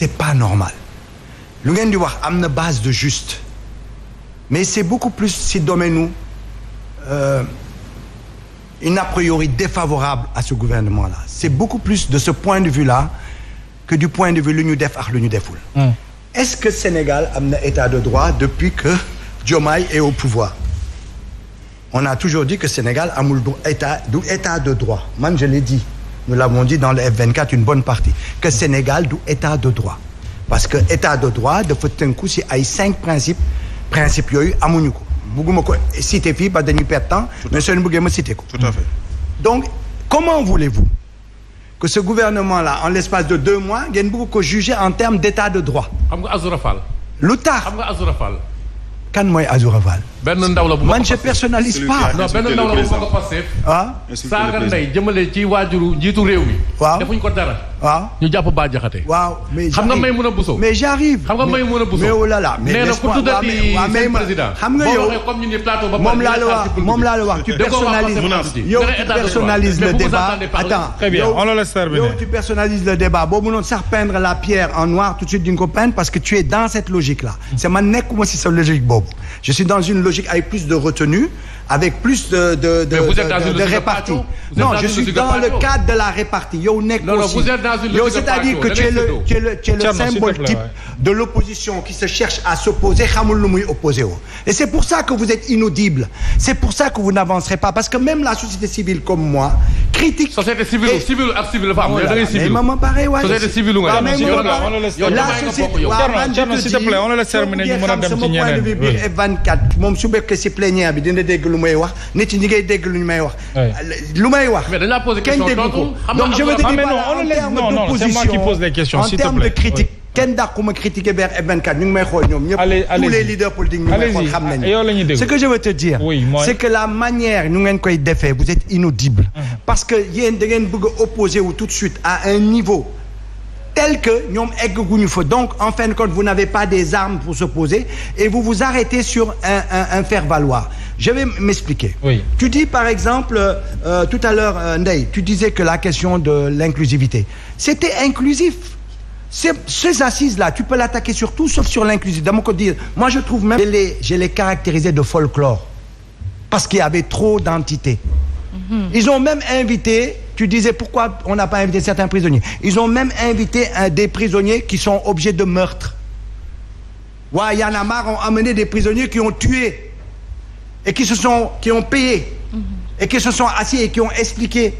c'est pas normal lu ngeen di wax am na base de juste mais c'est beaucoup plus si domaine nous une a priori défavorable à ce gouvernement-là c'est beaucoup plus de ce point de vue-là que du point de vue lu ñu def ak lu ñu deful. Est-ce que Sénégal am na état de droit depuis que Diomaye est au pouvoir? On a toujours dit que Sénégal amul du état de droit. Man je l'ai dit, nous l'avons dit dans le F24 une bonne partie, que Sénégal du état de droit. Parce que état de droit dafa tënku ci ay 5 principes yooyu amuñu ko. Bëgguma ko citer fii ba dañuy perdre temps, mais soo bëggee ma citer ko. Tout à fait. Donc, comment voulez-vous que ce gouvernement-là, en l'espace de 2 mois, ngeen bëgg ko juger en termes d'état de droit? Xam nga Azoura Fall. Lu tax xam nga Azoura Fall. kan mooy Azoura Fall. benn ndaw la bu man je personnalise pas. non benn ndaw la bu bokk Pastef. ah. saaga ndey jëmale ci waajuru njiitu réew mi. waaw defuñ ko dara. waaw ñu jàpp Bah Diakhaté. waaw mais xam nga Maïmouna Bousso. mais j'arrive. xam nga Maïmouna Bousso. mais oh là là mais nee na ku tuddati seen président. xam nga yow comme ñu ni plateau ba moom laa la wax tu personnalises le débat. Attends très bien on le laisse terminer. yow tu personnalises le débat boo mënoon sax peindre la pierre en noir tout de suite di nga ko peindre parce que tu es dans cette logique là. c'est man nekkuma si sa logique boobu. je suis dans une logique avec plus de retenue avec plus de répartie. Non, je suis dans le cadre de la répartie. Yow nekk aussi. Vous êtes dans une logique c'est-à-dire que tu es le symbole type de l'opposition qui se cherche à s'opposer xamul lu muy opposé woo. Et c'est pour ça que vous êtes inaudible. C'est pour ça que vous n'avancerez pas parce que même la société civile comme moi critique. Société civile ak civile dafa am da ngay civile. mais ma pare waay. Société civile nga. Thierno s'il te plaît on le laisse terminer ñu mën a dem ci ñeneen. biir F24 moom su fekkee si plénière bi dina dégg lu may wax nit ñi ngay dégg lu ñu may wax. lu may wax. mais dañ la poser question donc je veux te dire non c'est moi qui pose les questions s'il te plaît. En termes de critique kenn dàquma critiquer vers F24 ñu ngi may xool ñoom ñëpp. tous les leaders politiques ñu ngi may xool xam nañu. Ce que je veux te dire. c'est que la manière ñu ngeen koy defee vous êtes inaudible. parce que yéen da ngeen bëgg a opposer wu tout de suite à un niveau tel que ñoom egguñu fa donc en fin de compte vous n'avez pas des armes pour s'opposer et vous vous arrêtez sur un faire-valoir. Je vais m'expliquer. Oui. Tu dis par exemple tout à l'heure Ndeye tu disais que la question de l'inclusivité c'était inclusif. Ces assises-là tu peux l'attaquer sur tout sauf sur l'inclusivité. dama ko dire moi je trouve même je les caractérisais de folklore parce qu'il y avait trop d'entités. Ils ont même invité, tu disais pourquoi on n'a pas invité certains prisonniers. Ils ont même invité des prisonniers qui sont objets de meurtre. Ouais, Y en a marre ont amené des prisonniers qui ont tué et qui ont payé et qui se sont assis et qui ont expliqué.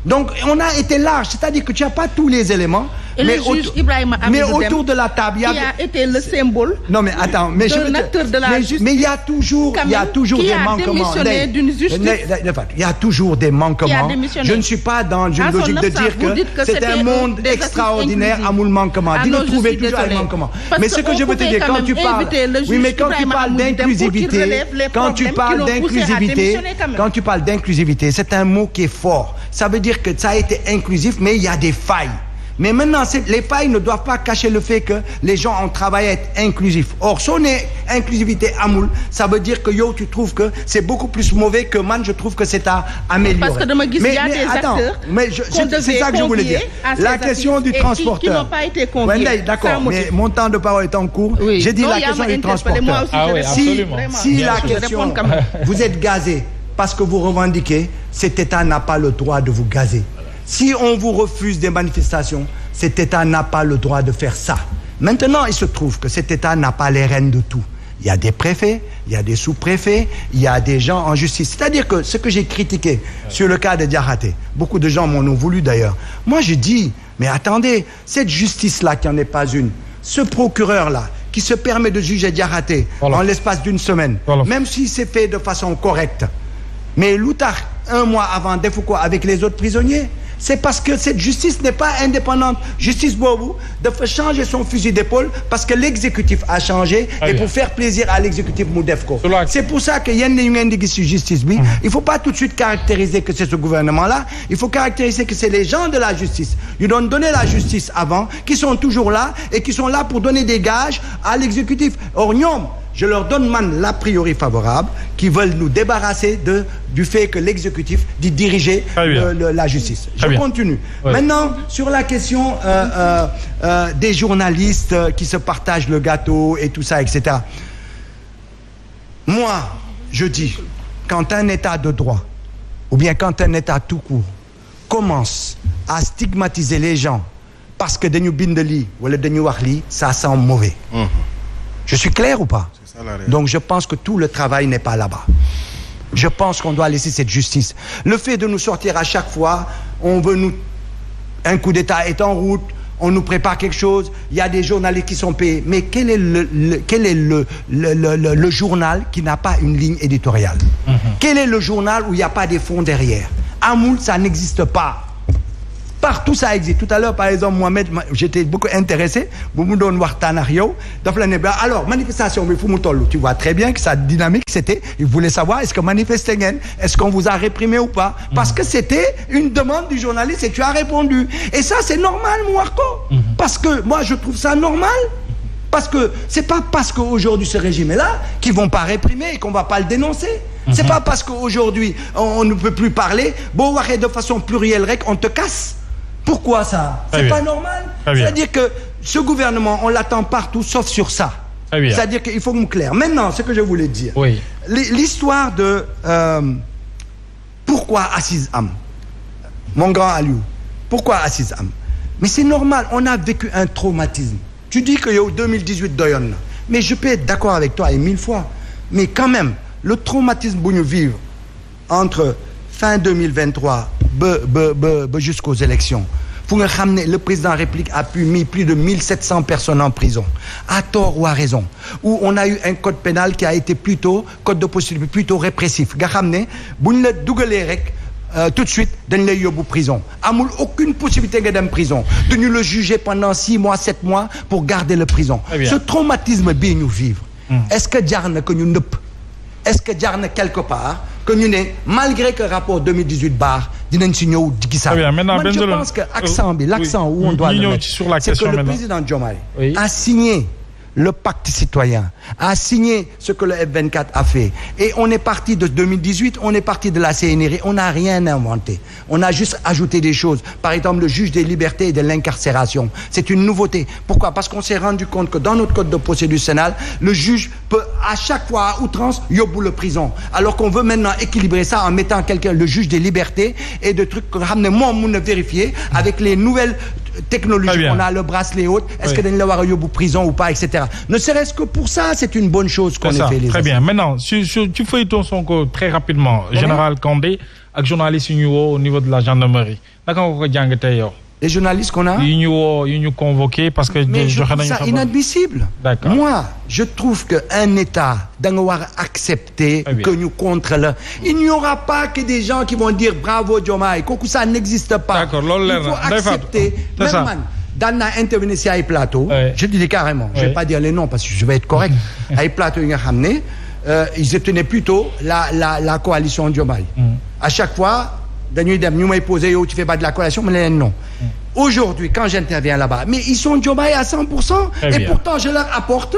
Donc on a été large, c'est-à-dire que tu n'as pas tous les éléments. Et mais le juge Ibrahima autour de la table, qui a été le symbole. Non mais attends, mais il y a toujours des manquements. Il y a toujours des manquements. Je ne suis pas dans une logique de dire que c'est un monde extraordinaire amul manquement. Dina trouver toujours un manquement. Mais ce que je veux te dire quand tu parles, oui mais quand tu parles d'inclusivité, c'est un mot qui est fort. Ça veut dire que ça a été inclusif, mais il y a des failles. Mais maintenant, les failles ne doivent pas cacher le fait que les gens ont travaillé à être inclusifs. Or, si on est inclusivité amoul, ça veut dire que yo, tu trouves que c'est beaucoup plus mauvais que man, je trouve que c'est à améliorer. Parce que de me mais attends, c'est ça que je voulais dire. La question du transporteur. Qui n'ont pas été conviés. Ouais, d'accord, mais mon temps de parole est en cours. Oui. J'ai dit la question du transporteur. Ah oui, absolument. Si la question, vous êtes gazé parce que vous revendiquez, cet État n'a pas le droit de vous gazer. Si on vous refuse des manifestations, cet État n'a pas le droit de faire ça. Maintenant, il se trouve que cet État n'a pas les rênes de tout. Il y a des préfets, il y a des sous-préfets, il y a des gens en justice. C'est-à-dire que ce que j'ai critiqué sur le cas de Diakhaté, beaucoup de gens m'en ont voulu d'ailleurs. Moi, je dis, mais attendez, cette justice-là qui n'en est pas une, ce procureur-là, qui se permet de juger Diakhaté en l'espace d'une semaine, même si c'est fait de façon correcte, mais lu tax 1 mois avant defu ko avec les autres prisonniers, c'est parce que cette justice n'est pas indépendante. Justice boobu dafa changer son fusil d'épaule parce que l'exécutif a changé et pour faire plaisir à l'exécutif mu def ko. C'est pour ça que yenn yu ngeen di gis ci justice bi, il faut pas tout de suite caractériser que c'est ce gouvernement-là, il faut caractériser que c'est les gens de la justice. Ils doivent donner la justice avant, qui sont toujours là et qui sont là pour donner des gages à l'exécutif. Or ñoom, je leur donne man l'a priori favorable qui veulent nous débarrasser du fait que l'exécutif dit diriger la justice. Je continue. Oui. Maintenant, sur la question des journalistes qui se partagent le gâteau et tout ça, etc. Moi, je dis, quand un État de droit, ou bien quand un État tout court, commence à stigmatiser les gens parce que dañu bind lii wala dañu wax lii, ça sent mauvais. Je suis clair ou pas? Donc je pense que tout le travail n'est pas là-bas. Je pense qu'on doit laisser cette justice. Le fait de nous sortir à chaque fois, un coup d'État est en route, on nous prépare quelque chose, il y a des journalistes qui sont payés. Mais quel est le journal qui n'a pas une ligne éditoriale? Quel est le journal où il n'y a pas des fonds derrière? Amoul, ça n'existe pas. Partout ça existe. Tout à l'heure, par exemple, Mohamed, j'étais beaucoup intéressé. Alors, manifestation, tu vois très bien que sa dynamique, c'était, il voulait savoir, est-ce que manifester, est-ce qu'on vous a réprimé ou pas? Parce que c'était une demande du journaliste et tu as répondu. Et ça, c'est normal, Mouarko. Parce que moi, je trouve ça normal. Parce que c'est pas parce qu'aujourd'hui ce régime est là qu'ils vont pas réprimer et qu'on va pas le dénoncer. C'est pas parce qu'aujourd'hui on ne peut plus parler, bon, de façon plurielle, on te casse. Pourquoi ça? C'est pas normal. C'est-à-dire que ce gouvernement, on l'attend partout, sauf sur ça. C'est-à-dire qu'il faut me clair. Maintenant, ce que je voulais dire, l'histoire de pourquoi Aziz Am, mon grand Aliou, pourquoi Aziz Am? Mais c'est normal, on a vécu un traumatisme. Tu dis que 2018 doyon, mais je peux être d'accord avec toi et 1000 fois. Mais quand même, le traumatisme que nous vivons entre fin 2023 jusqu'aux élections, le président de la République a mis plus de 1700 personnes en prison, à tort ou à raison, où on a eu un code pénal qui a été code de procédure plutôt répressif. Tout de suite, dañ lay yóbbu prison. Amul aucune possibilité nga dem prison. Dañu le juger pendant 6 mois, 7 mois pour garder le prison. Ce traumatisme bii ñu vivre. Est-ce que jar na que ñu nëpp? Est-ce que jar na quelque part que ñu ne malgré que rapport 2018 baax dinañ si ñëw gisaat. Moi, je pense que l'accent où on doit le mettre, c'est que le président Diomaye a signé le pacte citoyen, a signé ce que le F24 a fait. Et on est parti de 2018, on est parti de la CNRI, on n'a rien inventé. On a juste ajouté des choses. Par exemple, le juge des libertés et de l'incarcération. C'est une nouveauté. Pourquoi? Parce qu'on s'est rendu compte que dans notre code de procédure pénale, le juge peut à chaque fois à outrance yóbbu le prison. Alors qu'on veut maintenant équilibrer ça en mettant le juge des libertés et de trucs qu'on a vérifier avec les nouvelles technologie, on a le bracelet haut, est-ce que dañ la war a yóbbu prison ou pas, etc. Ne serait-ce que pour ça, c'est une bonne chose qu'on ait fait les Très bien. Maintenant, tu feuilletons Sonko très rapidement. Général Kandé, avec journaliste au niveau de la gendarmerie. Les journalistes qu'on a ils nous convoqués parce que... Mais je trouve ça inadmissible. Moi, je trouve qu'un État doit accepter que nous contre le... Il n'y aura pas que des gens qui vont dire bravo Diomaye, que ça n'existe pas. Il faut accepter. Même man, dans intervenir sur les plateaux, je dis carrément, je ne vais pas dire les noms parce que je vais être correct. Les plateaux, ils tenaient plutôt la coalition Diomaye. À chaque fois, nous m'ont posé, tu fais pas de la coalition, mais non. Aujourd'hui, quand j'interviens là-bas, mais ils sont Diomaye à 100%, et pourtant je leur apporte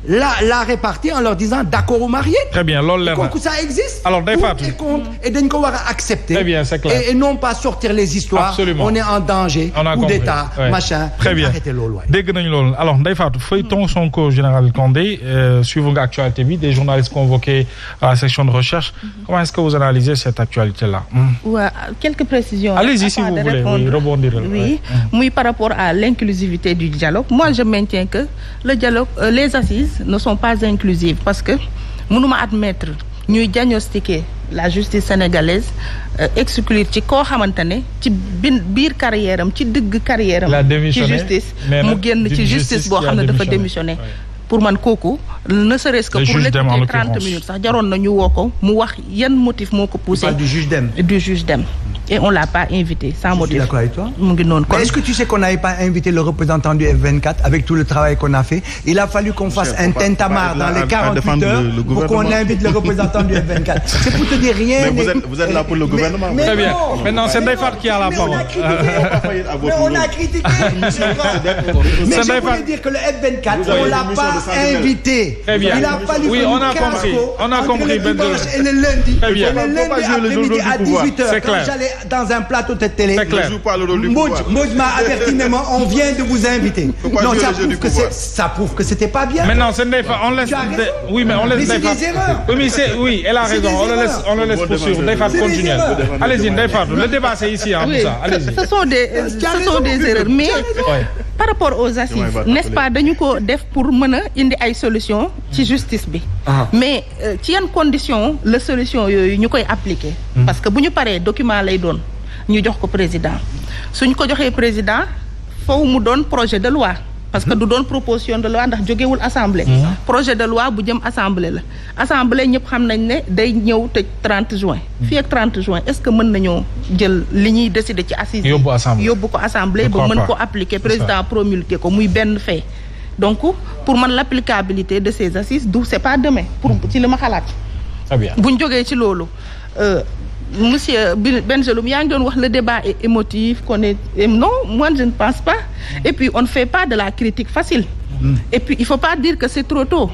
la répartie en leur disant d'accord ou marié. Très bien, donc ça existe. Alors, et d'un coup, accepter. Très bien, c'est clair. Et non pas sortir les histoires. Absolument. On est en danger, coup d'État, machin. Très bien. Alors, Ndaïfatou, feuilleton Sonko général Kandé, suivant l'actualité, des journalistes convoqués à la section de recherche. Comment est-ce que vous analysez cette actualité-là? Quelques précisions. Allez-y si vous voulez, rebondir. Oui, par rapport à l'inclusivité du dialogue, moi je maintiens que le dialogue, les assises ne sont pas inclusives parce que nous devons admettre, nous diagnostiquer la justice sénégalaise, exclure ci koo xamantane ci biir carrière am ci dëgg carrière am ci justice mu génn ci justice boo xam ne dafa démissionné. Pour man kooku ne serait-ce que pour l'écouter 30 minutes sax jaroon na ñu woo ko mu wax yan motif moo ko poussé du juge Dème et on l'a pas invité sans motif. Je suis d'accord avec toi. mu ngi noonu. Mais est-ce que tu sais qu'on n'avait pas invité le représentant du F24 avec tout le travail qu'on a fait? Il a fallu qu'on fasse un tintamarre dans les 48 heures pour qu'on invite le représentant du F24. C'est pour te dire rien. Mais vous êtes là pour le gouvernement. Très bien. Maintenant, c'est Ndeye Fatou qui a la parole. Mais on a critiqué. Mais je voulais dire que le F24, on l'a pas invité. Très bien. Il a fallu oui, que on a compris. On a compris. Le dimanche et le lundi. Très bien. Et le lundi après-midi à 18h, quand j'allais dans un plateau de télé, Mbodj m'a averti, mais on vient de vous inviter. Non, ça prouve que c'était pas bien. Maintenant, c'est Ndeye Fatou, on laisse. Oui, mais on laisse Ndeye Fatou. Oui, elle a raison. On le laisse poursuivre. Ndeye Fatou continue. Allez-y, Ndeye Fatou. Le débat c'est ici, hein, oui, ça. Allez-y. Ce sont des erreurs, mais par rapport aux assises, n'est-ce pas, dañu ko def pour mën a indi ay solution ci justice bi. Mais ci yan condition la solution yooyu ñu koy appliquer. Parce que bu ñu paree document lay doon ñu jox ko président suñ ko joxee président foofu mu doon projet de loi. Parce que du doon proposition de loi ndax jógewul assemblée. Projet de loi bu jëm assemblée la. Assemblée ñëpp xam nañ ne day ñëw tëj 30 juin. Fii ak 30 juin est-ce que mën nañoo jël li ñuy décider ci assises yi yóbbu ko assemblée ba mën ko appliquer président promulguer ko muy benn fait. Donc pour man l'applicabilité de ces assises c'est pas demain pour ci li ma xalaat. Très bien. Buñ jógee ci loolu Monsieur Bengeloum yaa ngi doon wax le débat est émotif qu'on est non moi je ne pense pas et puis on ne fait pas de la critique facile et puis il faut pas dire que c'est trop tôt.